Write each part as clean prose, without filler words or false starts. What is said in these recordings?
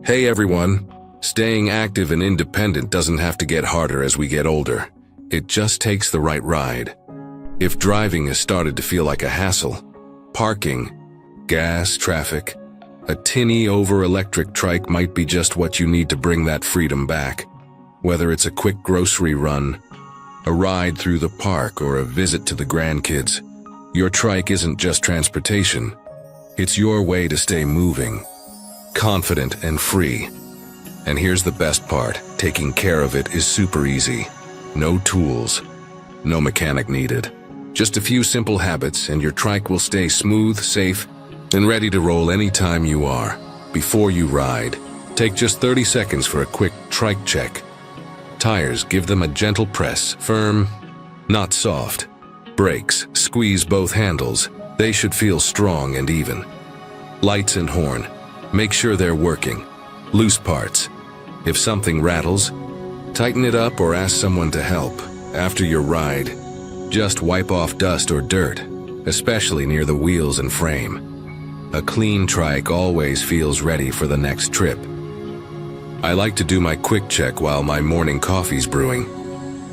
Hey everyone, staying active and independent doesn't have to get harder as we get older. It just takes the right ride. If driving has started to feel like a hassle, parking, gas, traffic, a tinny over electric trike might be just what you need to bring that freedom back. Whether it's a quick grocery run, a ride through the park, or a visit to the grandkids, your trike isn't just transportation. It's your way to stay moving, confident and free. And here's the best part, taking care of it is super easy. No tools, no mechanic needed. Just a few simple habits and your trike will stay smooth, safe, and ready to roll anytime you are. Before you ride, take just 30 seconds for a quick trike check. Tires, give them a gentle press, firm, not soft. Brakes, squeeze both handles. They should feel strong and even. Lights and horn, make sure they're working. Loose parts, if something rattles, tighten it up or ask someone to help. After your ride, just wipe off dust or dirt, especially near the wheels and frame. A clean trike always feels ready for the next trip. I like to do my quick check while my morning coffee's brewing.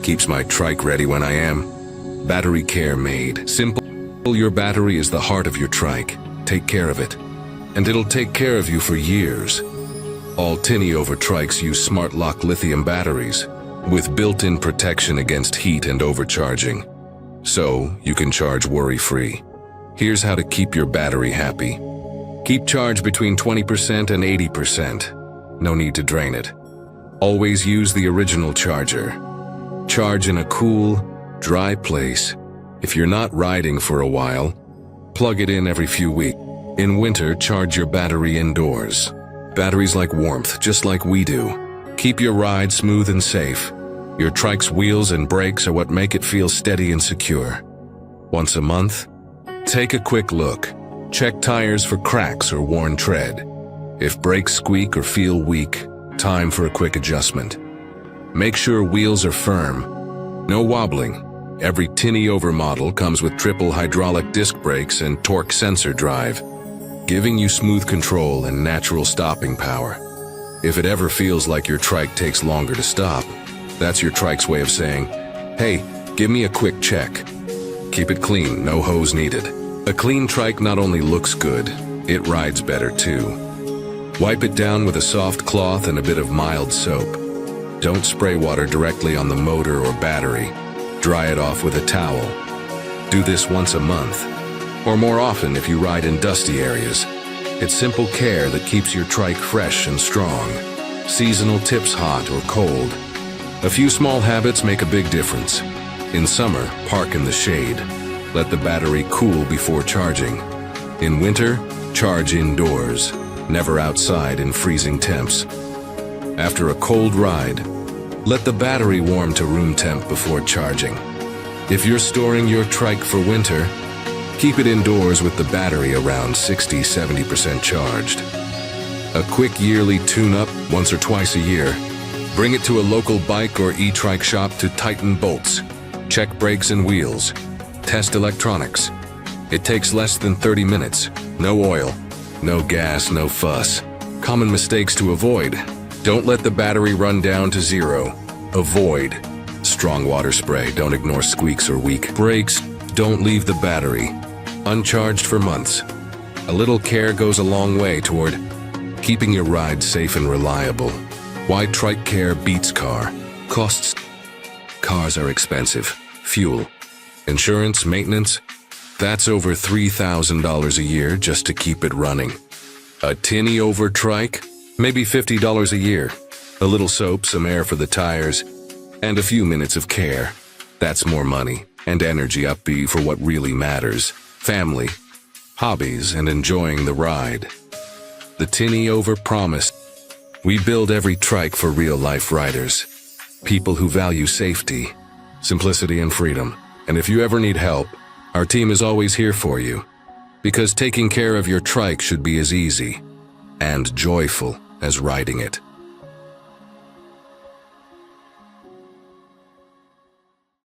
Keeps my trike ready when I am. Battery care made simple. Your battery is the heart of your trike. Take care of it, and it'll take care of you for years. All tinny over trikes use smart lock lithium batteries with built-in protection against heat and overcharging, so you can charge worry-free. Here's how to keep your battery happy. Keep charge between 20% and 80%. No need to drain it. Always use the original charger. Charge in a cool, dry place. If you're not riding for a while, plug it in every few weeks. In winter, charge your battery indoors. Batteries like warmth, just like we do. Keep your ride smooth and safe. Your trike's wheels and brakes are what make it feel steady and secure. Once a month, take a quick look. Check tires for cracks or worn tread. If brakes squeak or feel weak, time for a quick adjustment. Make sure wheels are firm. No wobbling. Every tinny over model comes with triple hydraulic disc brakes and torque sensor drive, giving you smooth control and natural stopping power. If it ever feels like your trike takes longer to stop, that's your trike's way of saying, hey, give me a quick check. Keep it clean, no hose needed. A clean trike not only looks good, it rides better too. Wipe it down with a soft cloth and a bit of mild soap. Don't spray water directly on the motor or battery. Dry it off with a towel. Do this once a month, or more often if you ride in dusty areas. It's simple care that keeps your trike fresh and strong. Seasonal tips, hot or cold. A few small habits make a big difference. In summer, park in the shade. Let the battery cool before charging. In winter, charge indoors, never outside in freezing temps. After a cold ride, let the battery warm to room temp before charging. If you're storing your trike for winter, keep it indoors with the battery around 60–70% charged. A quick yearly tune-up once or twice a year. Bring it to a local bike or e-trike shop to tighten bolts. Check brakes and wheels. Test electronics. It takes less than 30 minutes. No oil, no gas, no fuss. Common mistakes to avoid. Don't let the battery run down to zero. Avoid strong water spray. Don't ignore squeaks or weak brakes. Don't leave the battery uncharged for months. A little care goes a long way toward keeping your ride safe and reliable. Why trike care beats car costs. Cars are expensive. Fuel, insurance, maintenance. That's over $3,000 a year just to keep it running. A tinny over trike? Maybe $50 a year. A little soap, some air for the tires, and a few minutes of care. That's more money and energy upbeat for what really matters. Family, hobbies, and enjoying the ride. The tinny over promised. We build every trike for real-life riders. People who value safety, simplicity, and freedom. And if you ever need help, our team is always here for you. Because taking care of your trike should be as easy and joyful as riding it.